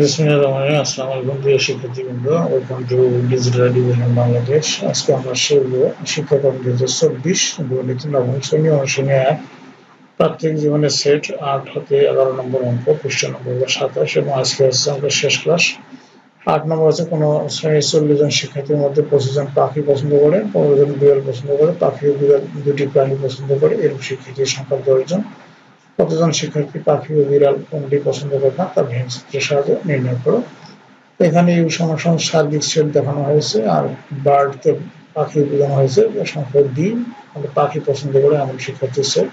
বিসমিল্লাহিররহমানিররহিম। আসসালামু আলাইকুম প্রিয় শিক্ষার্থীবৃন্দ, welcome to digital education Bangladesh. আজকে আমরা শিখব শিক্ষাক্রম 2024 গণিত নবম শ্রেণী অনুশীলনী 1 প্রাত্যহিক জীবনের সেট 8 হতে 11 নম্বর অঙ্ক, পৃষ্ঠা নম্বর 27 এবং আজকে হচ্ছে আমাদের শেষ ক্লাস। 8 নম্বর আছে কোনো শ্রেণীর 40 জন শিক্ষার্থীর মধ্যে 25 জন পাখি পছন্দ করে, 15 জন বিড়াল পছন্দ করে, পাখি ও বিড়াল দুটি প্রাণী পছন্দ করে, এরূপ শিক্ষার্থীর সংখ্যা 10 জন। কতজন শিক্ষার্থী পাখি ও বিড়াল কোনটি পছন্দ করে না তা ভেঙে চিত্রের সাহায্যে নির্ণয় করো। এখানে এই সমান সার্বিক সেট দেখানো হয়েছে, আর বার্ডকে পাখি বোঝানো হয়েছে সংখ্যা ডি, মানে পাখি পছন্দ করে এমন শিক্ষার্থীর সেট।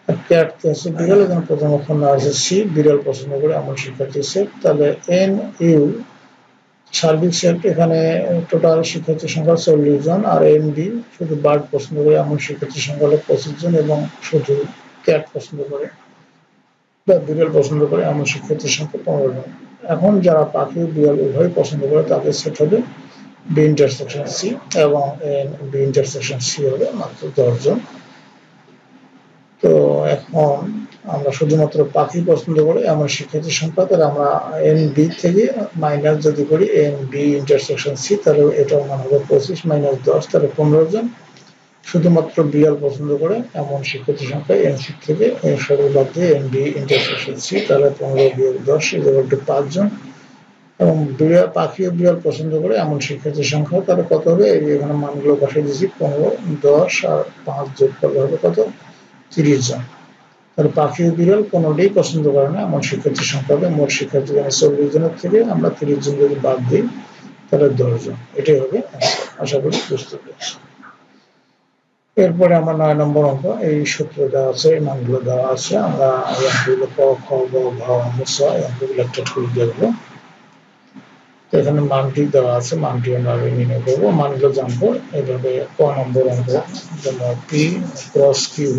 আর ক্যাট হচ্ছে বিড়াল, এখানে প্রথম অক্ষর না আছে সি, বিড়াল পছন্দ করে এমন শিক্ষার্থীর সেট। তাহলে এন ইউ সার্বিক সেট, এখানে টোটাল শিক্ষার্থীর সংখ্যা 40 জন, আর এন বি শুধু বার্ড পছন্দ করে এমন শিক্ষার্থীর সংখ্যা হলো 25 জন, এবং শুধু ক্যাট পছন্দ করে বা বিড়াল পছন্দ করে এমন শিক্ষার্থীর সংখ্যা 15 জন। এখন যারা পাখি ও বিড়াল উভয় পছন্দ করে তাদের সেট হবে বি ইন্টারসেকশন সি, এবং বি ইন্টারসেকশন সি হবে মাত্র 10 জন। তো এখন আমরা শুধুমাত্র পাখি পছন্দ করে এমন শিক্ষার্থীর সংখ্যা, তাহলে আমরা এন বি থেকে মাইনাস যদি করি এন বি ইন্টারসেকশন সি, তাহলে এটার মান হবে 25 মাইনাস 10, তাহলে 15 জন। শুধুমাত্র বিড়াল পছন্দ করে এমন শিক্ষার্থীর সংখ্যা এন সি থেকে সরল বাদ দিয়ে এন বি ইন্টারসেকশন সি, তাহলে 15 বিয়োগ 10 = 5 জন। এবং বিড়াল পাখি ও বিড়াল পছন্দ করে এমন শিক্ষার্থীর সংখ্যা তাহলে কত হবে, এখানে মানগুলো বসিয়ে দিয়েছি, 15, 10 আর 5 যোগ করলে হবে কত, 30 জন। তাহলে পাখি ও বিড়াল কোনোটাই পছন্দ করে না এমন শিক্ষার্থীর সংখ্যা হবে, মোট শিক্ষার্থী 40 জনের থেকে আমরা 30 জন যদি বাদ দিই তাহলে 10 জন। এটাই হবে। আশা করি বুঝতে পেরেছি। এরপরে আমার 9 নম্বর অঙ্ক, এই সূত্র দেওয়া আছে, এই মানগুলো দেওয়া আছে। আমরা এই অঙ্কগুলো ক, খ, গ, ঘ, ছ এই অঙ্কগুলো একটা করে দেখবো। তো এখানে মানটি দেওয়া আছে, মানটি আমরা নির্ণয় করবো, মানগুলো জানবো। এইভাবে ক নম্বর অঙ্ক, যেমন পি ক্রস কিউ,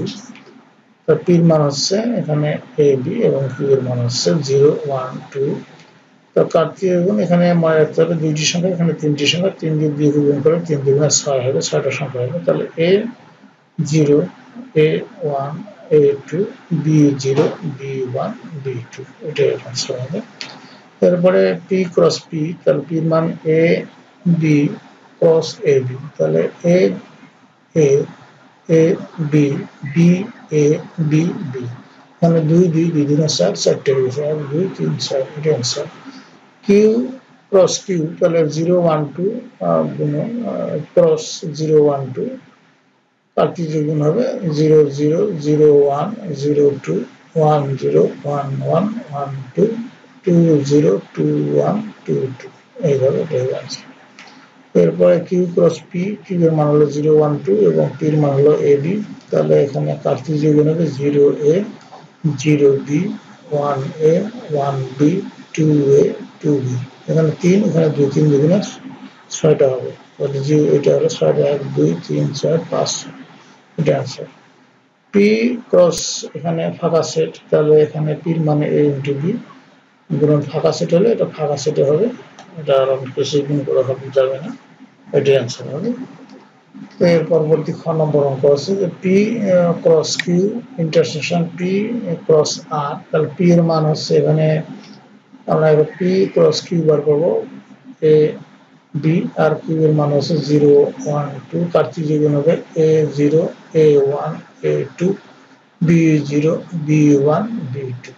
পির মান হচ্ছে এখানে এ বি এবং কিউ এর মান হচ্ছে 0, 1, 2। তো কার্তিক গুণ, এখানে মনে রাখতে হবে দুইটি সংখ্যা, এখানে তিনটি সংখ্যা, 3 দিয়ে গুণ করে 3 × 6 হবে, 6টা সংখ্যা হবে। তাহলে এ 0, A1, A2, B0, B1, B2, এটাই অ্যান্সার হবে। তারপরে পি ক্রস পি, তাহলে পির মান A B cross A B, তাহলে এ এ A B B A B B, এখানে 2 2 2 2 4, 4টে হয়েছে, 1 2 3 4, এটা অ্যান্সার। কিউ ক্রস কিউ, তাহলে 0 1 2 গুণন ক্রস 0 1 2, কার্তিক গুণ হবে 0 0 0 1 0 2 1 0 1 1 1 2 2 0 2 1 2 2, এইভাবে এটা হবে आंसर। এরপরে কিউ ক্রস পি, কিউ এর মান হলো 0 1 2 এবং পি এর মান হলো এ বি, তাহলে এখানে কার্তিক গুণ হবে 0 a 0 b 1 a 1 b 2 a 2 b, এখানে 3, এখানে 2 3 দুগুণে 6টা হবে, তাহলে এটা হলো 6টা, 1 2 3 4 5, এটা आंसर। পি ক্রস, এখানে ফাঁকা সেট, তাহলে এখানে পির মানে এ ইনটু বি গুণন ফাঁকা সেট হলে এটা ফাঁকা সেটে হবে, এটা আর বেশি গুণ করা যাবে না, এটাই आंसर হবে। তো এর পরবর্তী খ নম্বর অঙ্ক আছে যে P cross Q intersection P cross R, তাহলে পি এর মান হচ্ছে এখানে আমরা এবার পি ক্রস কিউ বার করবো, এ বি, আর কিউ এর মান হচ্ছে 0 1 2, কার্তিক গুণ হবে A 0 A 1 A 2 B 0 B 1 B 2।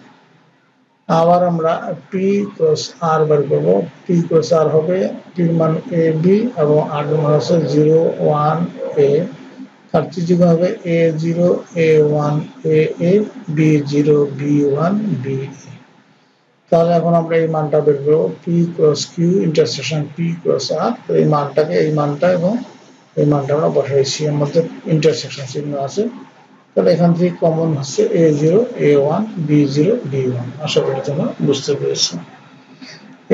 আবার আমরা পি ক্রস আর বার করবো, পি ক্রস আর হবে পির মান এ বি এবং আর এর মান হচ্ছে 0 1 এ, কার্তিক গুণ হবে A 0 A 1 A A B 0 B 1 B A. তাহলে এখন আমরা এই মানটা বের করবো, P cross Q intersection P cross R, এই মানটাকে, এই মানটা এবং এই মানটা আমরা বসাইছি, এর মধ্যে ইন্টারসেকশন চিহ্ন আছে, তাহলে এখান থেকে কমন হচ্ছে a0 a1 b0 b1। আশা করি তোমরা বুঝতে পেরেছো।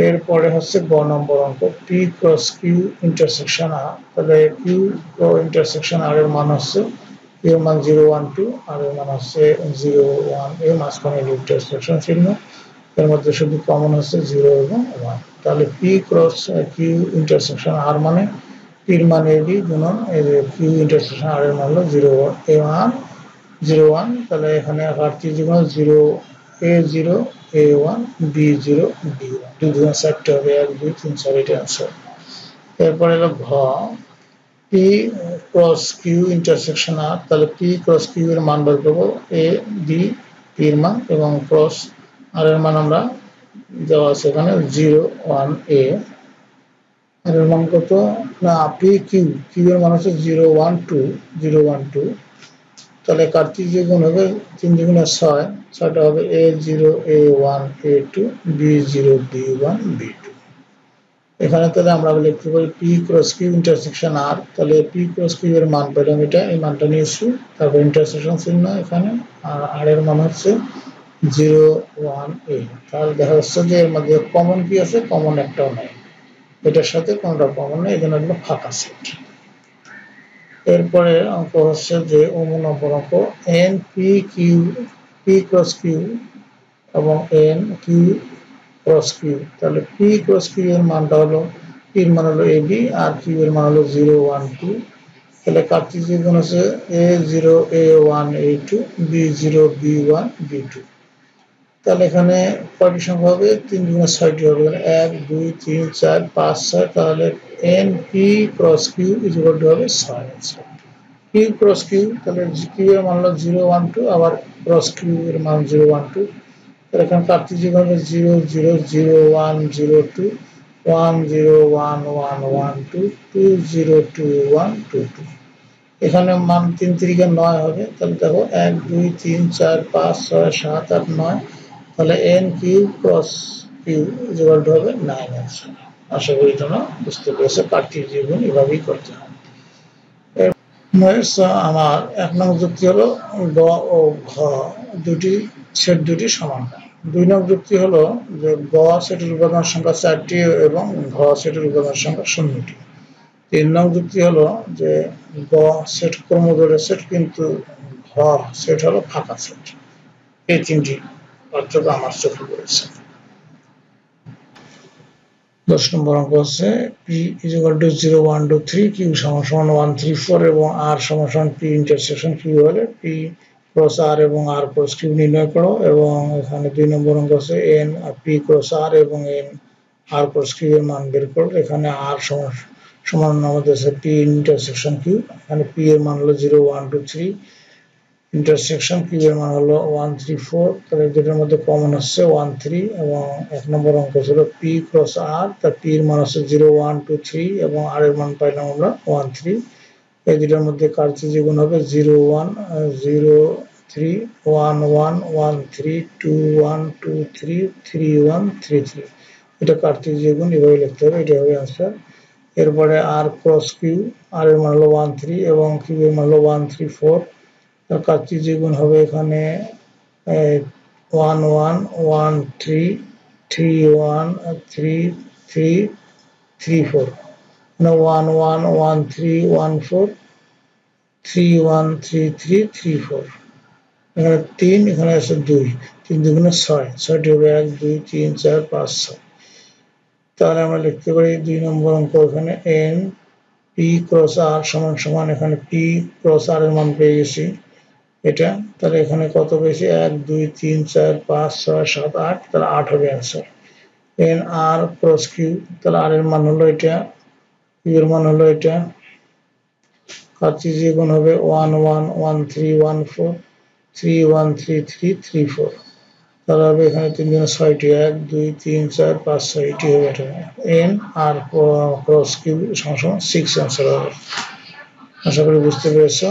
এরপরে হচ্ছে গ নম্বর অঙ্ক, পি ক্রস কিউ ইন্টারসেকশন আর, তাহলে কিউ ইন্টারসেকশন আর এর মান হচ্ছে, এর মান 0 1 2, আর এর মান হচ্ছে 0 1, এর মাঝখানে ইন্টারসেকশন চিহ্ন, এর মধ্যে শুধু কমন হচ্ছে 0 এবং 1, তাহলে পি ক্রস কিউ ইন্টারসেকশন আর মানে পির মান এ বি গুণন কিউ ইন্টারসেকশন আর এর মান হলো 0 1, তাহলে এখানে কার্তিক গুণ 0 A0 A1 B0 B1 দুই চারটে হবে 1 2 3 4 এটা आंसर এরপর হলো ঘ P ক্রস কিউ ইন্টারসেকশন আর তাহলে P ক্রস কিউ এর মান বের করব A B P এর মান এবং ক্রস আর এর মান আমরা দেওয়া আছে এখানে 0 1 A আর এর মান কত না P কিউ কিউ এর মান হচ্ছে 0 1 2 0 1 2 তাহলে কার্তিজীয় গুণ হবে 3 দুগুণে 6 6টা হবে A0 A1 A2 B0 B1 B2 এখানে তাহলে আমরা লিখতে পারি P cross Q intersection R তাহলে P ক্রস কিউ এর মান পেলাম এটা এই মানটা নিয়েছি তারপর ইন্টারসেকশন চিহ্ন এখানে আর R এর মান হচ্ছে 0 1 A তাহলে দেখা যাচ্ছে যে এর মধ্যে কমন কি আছে কমন একটাও নাই এটার সাথে কোনটা কমন নেই এজন্য এগুলো ফাঁকা সেট এরপরে অঙ্ক হচ্ছে যে নম্বর অঙ্ক n p q p cross q এবং n q ক্রস q তাহলে p ক্রস q এর মানটা হলো p এর মান হলো ab আর q এর মান হলো 0 1 2 তাহলে কার্তিজীয় গুণ আছে a0 a1 a2 b0 b1 b2 তাহলে এখানে কয়টি সংখ্যা হবে 3 গুণে 6টি হবে 1 2 3 4 5 6 তাহলে n p cross q equal to হবে 6 p ক্রস q তাহলে q এর মান হলো 0 1 2 আবার ক্রস q এর মান 0 1 2 তাহলে এখানে কার্তিজীয় গুণ হবে 0 0 0 1 0 2 1 0 1 1 1 2 2 0 2 1 2 2 এখানে মান 3 3 9 হবে তাহলে দেখো 1 2 3 4 5 6 7 8 9 তাহলে n Q cross Q equal to হবে 9 आंसर আশা করি তোমরা বুঝতে পেরেছো কার্তিজীয় গুণ এভাবেই করতে হবে আমার এক নম্বর যুক্তি হলো গ ও ঘ দুটি সেট দুটি সমান দুই নম্বর যুক্তি হলো যে গ সেটের উপাদান সংখ্যা 4টি এবং ঘ সেটের উপাদান সংখ্যা 0টি তিন নম্বর যুক্তি হলো যে গ সেট ক্রমজোড়ের সেট কিন্তু ঘ সেট হলো ফাঁকা সেট এই তিনটি পার্থক্য আমার চোখে পড়েছে 10 নম্বর অঙ্ক হচ্ছে p = 0 1 2 3 q = 1 3 4 এবং r = p ইন্টারসেকশন q হলে p ক্রস r এবং r ক্রস q নির্ণয় করো এবং এখানে 2 নম্বর অঙ্ক আছে n p ক্রস r এবং n r ক্রস q এর মান বের করো এখানে r সমান আমাদের আছে p ইন্টারসেকশন q এখানে p এর মান হলো 0 1 2 3 ইন্টারসেকশন q এর মান হলো 1 3 4 তাহলে দুটোর মধ্যে কমন হচ্ছে 1 3 এবং এক নম্বর অঙ্ক ছিল p ক্রস r তার p এর মান হচ্ছে 0 1 2 3 এবং r এর মান পাইলাম আমরা 1 3 এই দুটোর মধ্যে কার্তিজীয় গুণ হবে 0 1 0 3 1 1 1 3 2 1 2 3 3 1 3 3 এটা কার্তিজীয় গুণ এভাবে লিখতে হবে এটা হবে आंसर এরপরে r ক্রস q r এর মান হলো 1 3 এবং q এর মান হলো 1 3 4 তার কার্তিজীয় গুণ হবে এখানে 1 1 1 3 3 1 3 3 3 4 মানে 1 1 1 3 1 4 3 1 3 3 3 4 এখানে 3 এখানে আছে 2 3 দুগুণে 6 6টি হবে 1 2 3 4 5 6 তাহলে আমরা লিখতে পারি 2 নম্বর অঙ্ক এখানে n p ক্রস r সমান সমান এখানে p ক্রস r এর মান পেয়ে গেছি এটা তাহলে এখানে কত পেয়েছি 1 2 3 4 5 6 7 8 তাহলে 8 হবে answer n r cross q তাহলে r এর মান হলো এটা q এর মান হলো এটা কার্তিজীয় গুণ হবে 1 1 1 3 1 4 3 1 3 3 3 4 তাহলে হবে এখানে 3 গুণে 6টি 1 2 3 4 5 6 এটি হবে এটা n r ক্রস q সমান 6 आंसर হবে আশা করি বুঝতে পেরেছো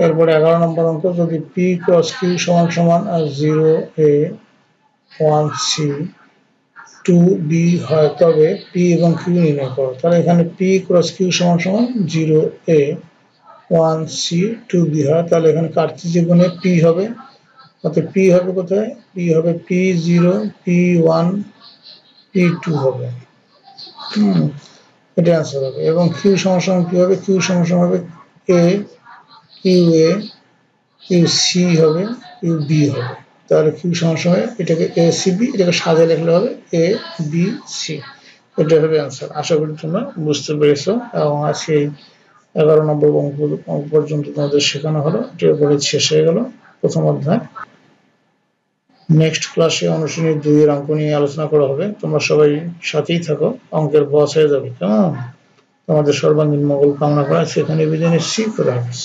এরপর 11 নম্বর অঙ্ক যদি p ক্রস q সমান সমান 0 a 1 c 2 b হয় তবে p এবং q নির্ণয় করো তাহলে এখানে p ক্রস q সমান সমান 0 a 1 c 2 b হয় তাহলে এখানে কার্তিজীয় গুণে p হবে অর্থাৎ p হবে কোথায় p হবে p0 p1 p2 হবে এটা आंसर হবে এবং q সমান সমান কি হবে q সমান সমান হবে a QA QC হবে QB হবে তাহলে Q সমান সমান এটাকে ACB এটাকে সাজিয়ে লিখলে হবে ABC এটা হবে आंसर আশা করি তোমরা বুঝতে পেরেছো এবং আজকে 11 নম্বর অঙ্ক পর্যন্ত তোমাদের শেখানো হলো এটা পরে শেষ হয়ে গেল প্রথম অধ্যায় নেক্সট ক্লাসে অনুশীলনী 2 এর অঙ্ক নিয়ে আলোচনা করা হবে। তোমরা সবাই সাথেই থাকো, অঙ্কের বস হয়ে যাবে কেমন। তোমাদের সর্বাঙ্গীন মঙ্গল কামনা করে সেখানে বিদায় নিচ্ছি। খোদা হাফেজ।